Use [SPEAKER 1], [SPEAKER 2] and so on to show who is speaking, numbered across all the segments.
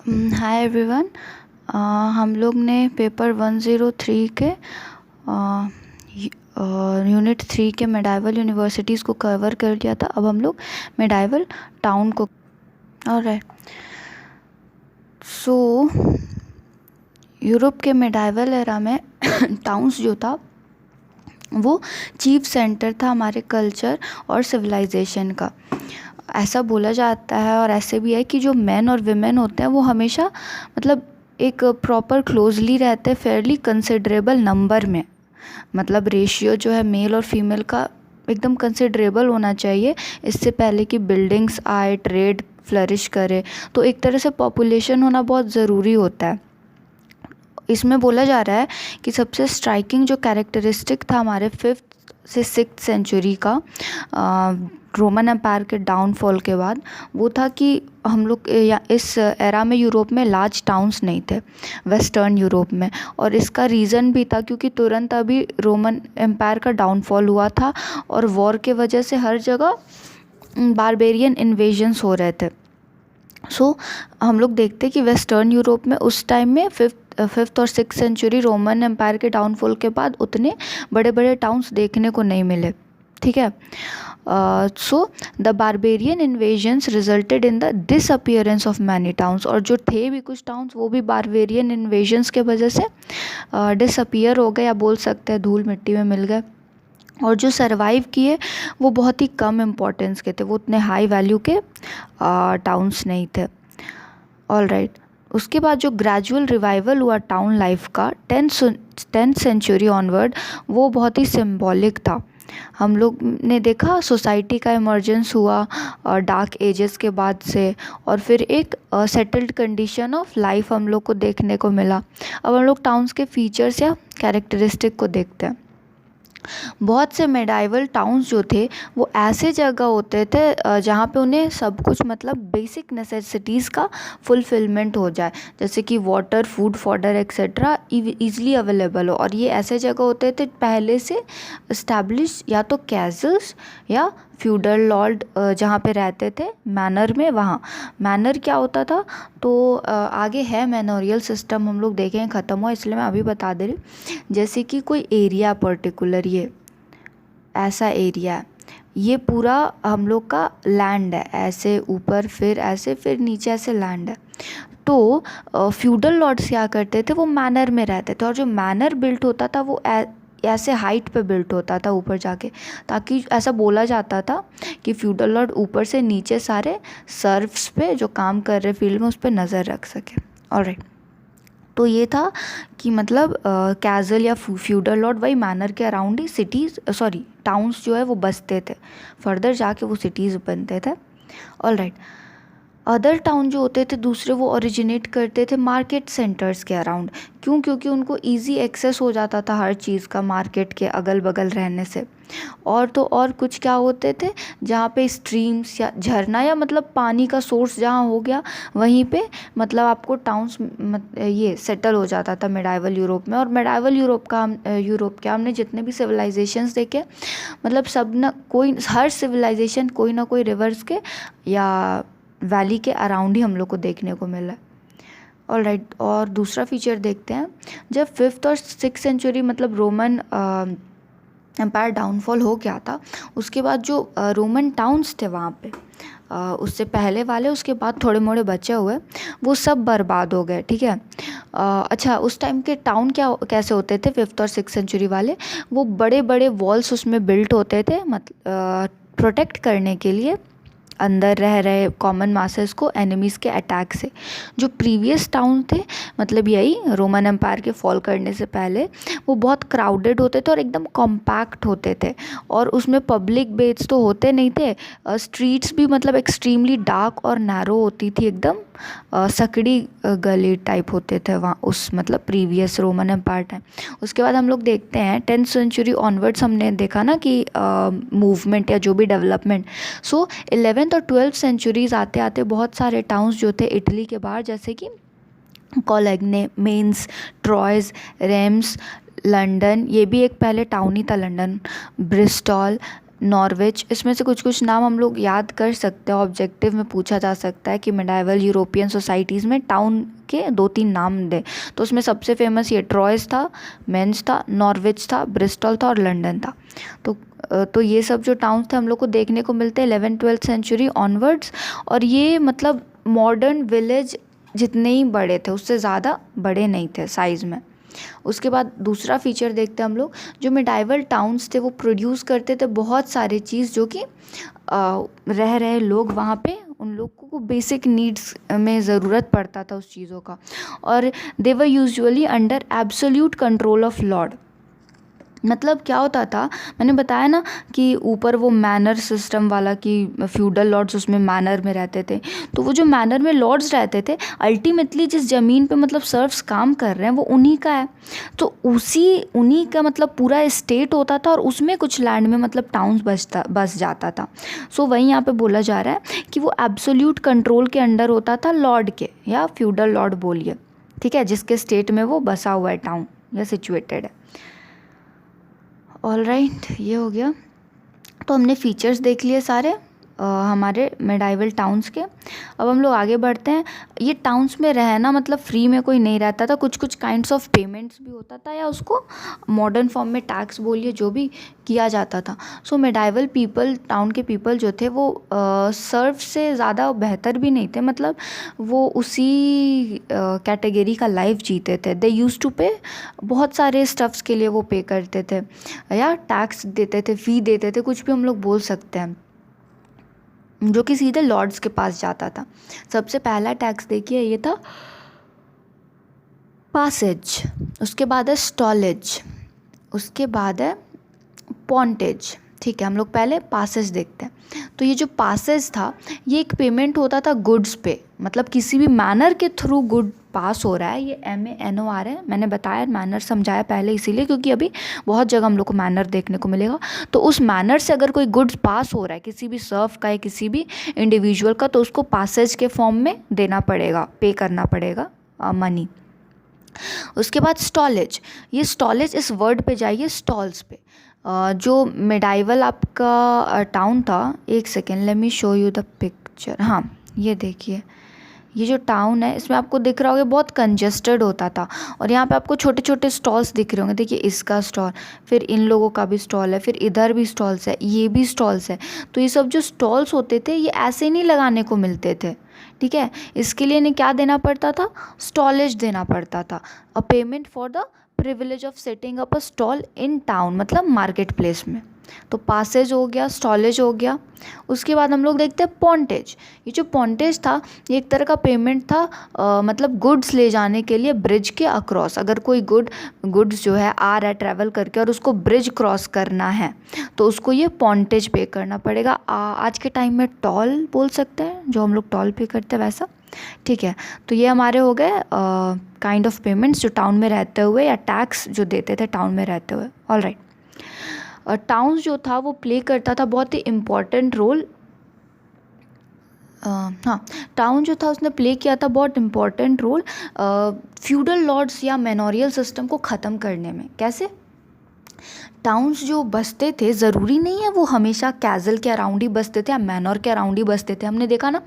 [SPEAKER 1] Hi everyone. हम लोग ने पेपर 103 के यूनिट 3 के मेडाइवल यूनिवर्सिटीज़ को कवर कर लिया था। अब हम लोग मेडाइवल टाउन को ऑलराइट। सो यूरोप के मेडाइवल एरा में टाउन्स जो था वो चीफ सेंटर था हमारे कल्चर और सिविलाइजेशन का। ऐसा बोला जाता है और ऐसे भी है कि जो मैन और विमेन होते हैं वो हमेशा मतलब एक प्रॉपर क्लोजली रहते हैं, फेयरली कंसिडरेबल नंबर में। मतलब रेशियो जो है मेल और फीमेल का एकदम कंसिडरेबल होना चाहिए, इससे पहले कि बिल्डिंग्स आए, ट्रेड फ्लरिश करे। तो एक तरह से पॉपुलेशन होना बहुत ज़रूरी होता है। इसमें बोला जा रहा है कि सबसे स्ट्राइकिंग जो कैरेक्टरिस्टिक था हमारे 5th से 6th सेंचुरी का रोमन एम्पायर के डाउनफॉल के बाद, वो था कि हम लोग इस एरा में यूरोप में लार्ज टाउन्स नहीं थे, वेस्टर्न यूरोप में। और इसका रीज़न भी था क्योंकि तुरंत अभी रोमन एम्पायर का डाउनफॉल हुआ था और वॉर के वजह से हर जगह बारबेरियन इन्वेजन्स हो रहे थे। सो हम लोग देखते कि वेस्टर्न यूरोप में उस टाइम में फिफ्थ और 6th सेंचुरी रोमन एम्पायर के डाउनफॉल के बाद उतने बड़े बड़े टाउन्स देखने को नहीं मिले। ठीक है। So the barbarian invasions resulted in the disappearance of many towns. और जो थे भी कुछ टाउन्स वो भी बारबेरियन इन्वेजन्स के वजह से डिसअपियर हो गए, या बोल सकते हैं धूल मिट्टी में मिल गए। और जो सरवाइव किए वो बहुत ही कम इम्पोर्टेंस के थे, वो उतने हाई वैल्यू के टाउन्स नहीं थे। ऑलराइट। उसके बाद जो ग्रेजुअल रिवाइवल हुआ टाउन लाइफ का 10th सेंचुरी ऑनवर्ड, वो बहुत ही सिंबॉलिक था। हम लोग ने देखा सोसाइटी का इमर्जेंस हुआ डार्क एजेस के बाद से, और फिर एक सेटल्ड कंडीशन ऑफ लाइफ हम लोग को देखने को मिला। अब हम लोग टाउन्स के फीचर्स या कैरेक्टरिस्टिक को देखते हैं। बहुत से मेडाइवल टाउन्स जो थे वो ऐसे जगह होते थे जहाँ पे उन्हें सब कुछ मतलब बेसिक नेसेसिटीज़ का फुलफिलमेंट हो जाए, जैसे कि water, food, fodder etcetera easily available हो। और ये ऐसे जगह होते थे पहले से इस्टेब्लिश, या तो कैसल्स या फ्यूडल लॉर्ड जहाँ पे रहते थे मैनर में। वहाँ मैनर क्या होता था, तो आगे है मैनोरियल सिस्टम, हम लोग देखें ख़त्म हुआ, इसलिए मैं अभी बता दे रही। जैसे कि कोई एरिया पर्टिकुलर, ये ऐसा एरिया है, ये पूरा हम लोग का लैंड है, ऐसे ऊपर फिर ऐसे फिर नीचे ऐसे लैंड है। तो फ्यूडल लॉर्ड्स क्या करते थे, वो मैनर में रहते थे, और जो मैनर बिल्ट होता था वो ऐसे हाइट पे बिल्ट होता था ऊपर जाके, ताकि ऐसा बोला जाता था कि फ्यूडल लॉर्ड ऊपर से नीचे सारे सर्फ्स पे जो काम कर रहे फील्ड में उस पर नज़र रख सके। ऑलराइट। तो ये था कि मतलब कैजल या फ्यूडल लॉर्ड वही मैनर के अराउंड ही सिटीज़ टाउन्स जो है वो बसते थे, फर्दर जाके वो सिटीज़ बनते थे। ऑलराइट। अदर टाउन जो होते थे दूसरे, वो ओरिजिनेट करते थे मार्केट सेंटर्स के अराउंड। क्यों? क्योंकि उनको इजी एक्सेस हो जाता था हर चीज़ का मार्केट के अगल बगल रहने से। और तो और कुछ क्या होते थे, जहाँ पे स्ट्रीम्स या झरना या मतलब पानी का सोर्स जहाँ हो गया, वहीं पे मतलब आपको टाउन्स ये सेटल हो जाता था मिडाइवल यूरोप में। और मिडाइवल यूरोप के हमने जितने भी सिविलाइजेशंस देखे, मतलब सब न कोई, हर सिविलाइजेशन कोई ना कोई रिवर्स के या वैली के अराउंड ही हम लोग को देखने को मिला। ऑलराइट। और दूसरा फीचर देखते हैं। जब 5th और 6th सेंचुरी मतलब रोमन एम्पायर डाउनफॉल हो गया था, उसके बाद जो रोमन टाउन्स थे वहाँ पे, उससे पहले वाले, उसके बाद थोड़े मोड़े बचे हुए, वो सब बर्बाद हो गए। ठीक है। अच्छा, उस टाइम के टाउन कैसे होते थे 5th और 6th सेंचुरी वाले, वो बड़े बड़े वॉल्स उसमें बिल्ट होते थे, मतलब प्रोटेक्ट करने के लिए अंदर रह रहे कॉमन मासेस को एनिमीज़ के अटैक से। जो प्रीवियस टाउन थे, मतलब यही रोमन एम्पायर के फॉल करने से पहले, वो बहुत क्राउडेड होते थे और एकदम कॉम्पैक्ट होते थे, और उसमें पब्लिक बेड्स तो होते नहीं थे। स्ट्रीट्स भी मतलब एक्सट्रीमली डार्क और नैरो होती थी, एकदम सकड़ी गली टाइप होते थे वहाँ उस मतलब प्रीवियस रोमन एम्पायर टाइम। उसके बाद हम लोग देखते हैं 10th सेंचुरी ऑनवर्ड्स, हमने देखा ना कि मूवमेंट या जो भी डेवलपमेंट। सो 11th और 12th सेंचुरीज आते आते बहुत सारे टाउन्स जो थे इटली के बाहर, जैसे कि कॉलेग्ने, मेंस, ट्रॉयज, रेम्स, लंदन, ये भी एक पहले टाउन ही था लंदन, ब्रिस्टॉल, नॉर्विच, इसमें से कुछ कुछ नाम हम लोग याद कर सकते हैं, ऑब्जेक्टिव में पूछा जा सकता है कि मिडाइवल यूरोपियन सोसाइटीज़ में टाउन के 2-3 नाम दे। तो उसमें सबसे फेमस ये ट्रॉयस था, मेंस था, नॉर्विच था, ब्रिस्टल था और लंदन था। तो ये सब जो टाउन्स थे हम लोग को देखने को मिलते हैं 11th-12th सेंचुरी ऑनवर्ड्स, और ये मतलब मॉडर्न विलेज जितने ही बड़े थे उससे ज़्यादा बड़े नहीं थे साइज़ में। उसके बाद दूसरा फीचर देखते हैं हम लोग, जो मिडाइवल टाउन्स थे वो प्रोड्यूस करते थे बहुत सारे चीज़ जो कि रह रहे लोग वहाँ पे, उन लोगों को बेसिक नीड्स में ज़रूरत पड़ता था उस चीज़ों का, और they were usually under absolute control of lord. मतलब क्या होता था, मैंने बताया ना कि ऊपर वो मैनर सिस्टम वाला कि फ्यूडल लॉर्ड्स उसमें मैनर में रहते थे, तो वो जो मैनर में लॉर्ड्स रहते थे अल्टीमेटली जिस ज़मीन पे मतलब सर्फ्स काम कर रहे हैं वो उन्हीं का है, तो उन्हीं का मतलब पूरा स्टेट होता था, और उसमें कुछ लैंड में मतलब टाउन्स बस जाता था। सो वही यहाँ पे बोला जा रहा है कि वो एब्सोल्यूट कंट्रोल के अंडर होता था लॉर्ड के, या फ्यूडल लॉर्ड बोलिए, ठीक है, जिसके स्टेट में वो बसा हुआ है टाउन या सिचुएटेड है। ऑल राइट, ये हो गया। तो हमने फीचर्स देख लिए सारे हमारे मेडाइवल टाउन्स के। अब हम लोग आगे बढ़ते हैं। ये टाउन्स में रहना मतलब फ्री में कोई नहीं रहता था, कुछ कुछ काइंड्स ऑफ पेमेंट्स भी होता था, या उसको मॉडर्न फॉर्म में टैक्स बोलिए, जो भी किया जाता था। सो मेडाइवल पीपल, टाउन के पीपल जो थे वो सर्फ से ज़्यादा बेहतर भी नहीं थे, मतलब वो उसी कैटेगरी का लाइफ जीते थे। दे यूज़ टू पे, बहुत सारे स्टफ्स के लिए वो पे करते थे, या टैक्स देते थे, फ़ी देते थे, कुछ भी हम लोग बोल सकते हैं, जो कि सीधे लॉर्ड्स के पास जाता था। सबसे पहला टैक्स देखिए, ये था पासेज, उसके बाद है स्टॉलेज, उसके बाद है पॉन्टेज। ठीक है, हम लोग पहले पासेज देखते हैं। तो ये जो पासेज था ये एक पेमेंट होता था गुड्स पे, मतलब किसी भी मैनर के थ्रू गुड पास हो रहा है, ये MANOR है, मैंने बताया मैनर समझाया पहले इसीलिए क्योंकि अभी बहुत जगह हम लोग को मैनर देखने को मिलेगा। तो उस मैनर से अगर कोई गुड्स पास हो रहा है किसी भी सर्फ का या किसी भी इंडिविजुअल का, तो उसको पासेज के फॉर्म में देना पड़ेगा, पे करना पड़ेगा मनी। उसके बाद स्टॉलेज, ये स्टॉलेज इस वर्ड पे जाइए, स्टॉल्स पे। जो मेडाइवल आपका टाउन था, एक second let me show you the picture. हाँ, ये देखिए, ये जो टाउन है इसमें आपको दिख रहा होगा बहुत कंजेस्टेड होता था, और यहाँ पे आपको छोटे छोटे स्टॉल्स दिख रहे होंगे। देखिए इसका स्टॉल, फिर इन लोगों का भी स्टॉल है, फिर इधर भी स्टॉल्स है, ये भी स्टॉल्स है। तो ये सब जो स्टॉल्स होते थे ये ऐसे नहीं लगाने को मिलते थे, ठीक है, इसके लिए इन्हें क्या देना पड़ता था, स्टॉलेज देना पड़ता था, अ payment for the privilege of setting up a stall in town, मतलब मार्केट प्लेस में। तो पासेज हो गया, स्टॉलेज हो गया। उसके बाद हम लोग देखते हैं पॉन्टेज। ये जो पॉन्टेज था ये एक तरह का पेमेंट था, मतलब गुड्स ले जाने के लिए ब्रिज के अक्रॉस। अगर कोई गुड्स जो है आ रहा है ट्रैवल करके और उसको ब्रिज क्रॉस करना है तो उसको ये पॉन्टेज पे करना पड़ेगा। आज के टाइम में टॉल बोल सकते हैं, जो हम लोग टॉल पे करते हैं वैसा, ठीक है। तो ये हमारे हो गए काइंड ऑफ पेमेंट्स जो टाउन में रहते हुए, या टैक्स जो देते थे टाउन में रहते हुए। ऑल राइट, टाउन्स जो था वो प्ले करता था बहुत ही इम्पॉर्टेंट रोल। हाँ, टाउन जो था उसने प्ले किया था बहुत इम्पॉर्टेंट रोल फ्यूडल लॉर्ड्स या मैनोरियल सिस्टम को ख़त्म करने में। कैसे? टाउन्स जो बसते थे ज़रूरी नहीं है वो हमेशा कैसल के अराउंड ही बसते थे या मैनोर के अराउंड ही बसते थे। हमने देखा ना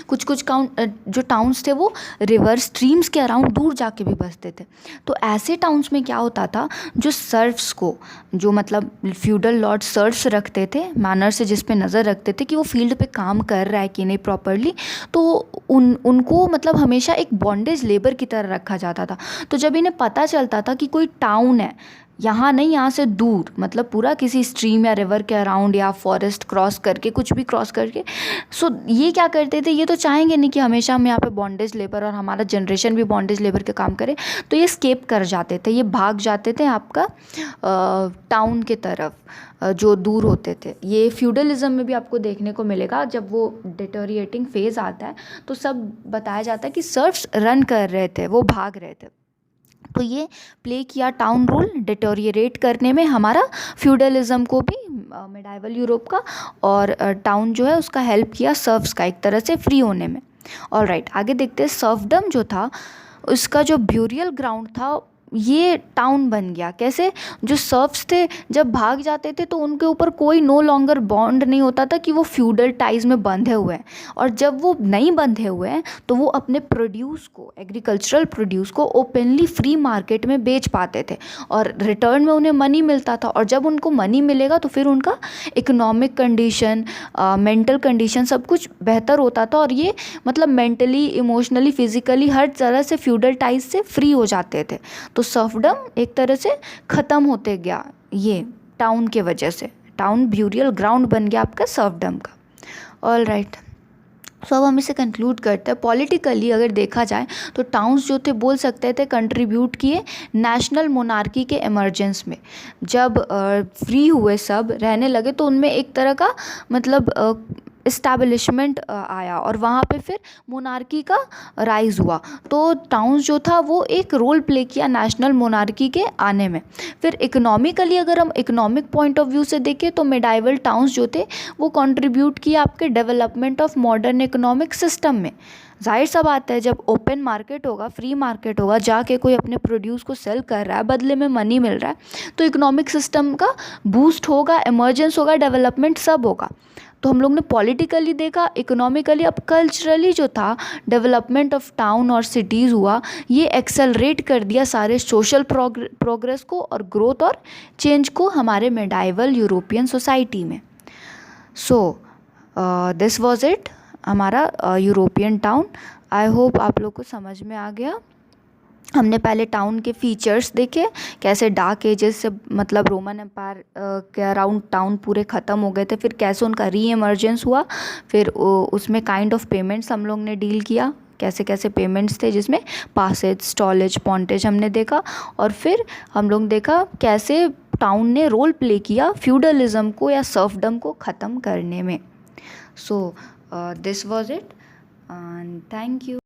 [SPEAKER 1] कुछ जो टाउन्स थे वो रिवर स्ट्रीम्स के अराउंड दूर जाके भी बसते थे। तो ऐसे टाउन्स में क्या होता था, जो सर्फ्स को, जो मतलब फ्यूडल लॉर्ड सर्फ्स रखते थे मैनर से, जिस पे नज़र रखते थे कि वो फील्ड पे काम कर रहा है कि नहीं प्रॉपरली, तो उनको मतलब हमेशा एक बॉन्डेज लेबर की तरह रखा जाता था। तो जब इन्हें पता चलता था कि कोई टाउन है यहाँ नहीं, यहाँ से दूर, मतलब पूरा किसी स्ट्रीम या रिवर के अराउंड या फॉरेस्ट क्रॉस करके, कुछ भी क्रॉस करके, सो ये क्या करते थे, ये तो चाहेंगे नहीं कि हमेशा हम यहाँ पे बॉन्डेज लेबर और हमारा जनरेशन भी बॉन्डेज लेबर के काम करे, तो ये स्केप कर जाते थे, ये भाग जाते थे आपका टाउन के तरफ, जो दूर होते थे। ये फ्यूडलिज्म में भी आपको देखने को मिलेगा। जब वो डिटोरिएटिंग फेज़ आता है तो सब बताया जाता है कि सर्फ्स रन कर रहे थे, वो भाग रहे थे। तो ये प्ले किया टाउन रोल डिटोरिएट करने में हमारा फ्यूडलिज्म को भी, मिडाइवल यूरोप का, और टाउन जो है उसका हेल्प किया सर्फ्स का एक तरह से फ्री होने में। ऑल राइट, आगे देखते हैं। सर्फडम जो था उसका जो ब्यूरियल ग्राउंड था ये टाउन बन गया। कैसे? जो सर्फ्स थे जब भाग जाते थे तो उनके ऊपर कोई नो लॉन्गर बॉन्ड नहीं होता था कि वो फ्यूडल टाइज में बंधे हुए हैं, और जब वो नहीं बंधे हुए हैं तो वो अपने प्रोड्यूस को, एग्रीकल्चरल प्रोड्यूस को ओपनली फ्री मार्केट में बेच पाते थे और रिटर्न में उन्हें मनी मिलता था। और जब उनको मनी मिलेगा तो फिर उनका इकोनॉमिक कंडीशन, मेंटल कंडीशन सब कुछ बेहतर होता था, और ये मतलब मेंटली, इमोशनली, फिजिकली हर तरह से फ्यूडल टाइज से फ्री हो जाते थे। तो सर्फडम एक तरह से ख़त्म होते गया ये टाउन के वजह से। टाउन ब्यूरियल ग्राउंड बन गया आपका सर्फडम का। ऑल राइट, सो अब हम इसे कंक्लूड करते हैं। पॉलिटिकली अगर देखा जाए तो टाउन्स जो थे बोल सकते थे कंट्रीब्यूट किए नेशनल मोनार्की के इमरजेंस में। जब फ्री हुए, सब रहने लगे, तो उनमें एक तरह का मतलब इस्टेब्लिशमेंट आया और वहाँ पे फिर मोनार्की का राइज़ हुआ। तो टाउन्स जो था वो एक रोल प्ले किया नेशनल मोनार्की के आने में। फिर इकोनॉमिकली अगर हम इकोनॉमिक पॉइंट ऑफ व्यू से देखें तो मेडाइवल टाउन्स जो थे वो कंट्रीब्यूट किया आपके development of modern economic system में। जाहिर सा बात है, जब ओपन मार्केट होगा, फ्री मार्केट होगा, जाके कोई अपने प्रोड्यूस को सेल कर रहा है, बदले में मनी मिल रहा है, तो इकोनॉमिक सिस्टम का बूस्ट होगा, इमर्जेंस होगा, डेवलपमेंट सब होगा। तो हम लोग ने पॉलिटिकली देखा, इकोनॉमिकली, अब कल्चरली जो था डेवलपमेंट ऑफ टाउन और सिटीज़ हुआ, ये एक्सेलरेट कर दिया सारे सोशल प्रोग्रेस को और ग्रोथ और चेंज को हमारे मेडाइवल यूरोपियन सोसाइटी में। सो दिस वॉज इट, हमारा यूरोपियन टाउन। आई होप आप लोग को समझ में आ गया। हमने पहले टाउन के फीचर्स देखे, कैसे डार्क एजेस से मतलब रोमन एम्पायर के अराउंड टाउन पूरे ख़त्म हो गए थे, फिर कैसे उनका री एमर्जेंस हुआ, फिर उसमें काइंड ऑफ पेमेंट्स हम लोग ने डील किया, कैसे कैसे पेमेंट्स थे, जिसमें पासेज, स्टॉलेज, पॉन्टेज हमने देखा। और फिर हम लोग देखा कैसे टाउन ने रोल प्ले किया फ्यूडलिज्म को या सर्फडम को ख़त्म करने में। So this was it and thank you.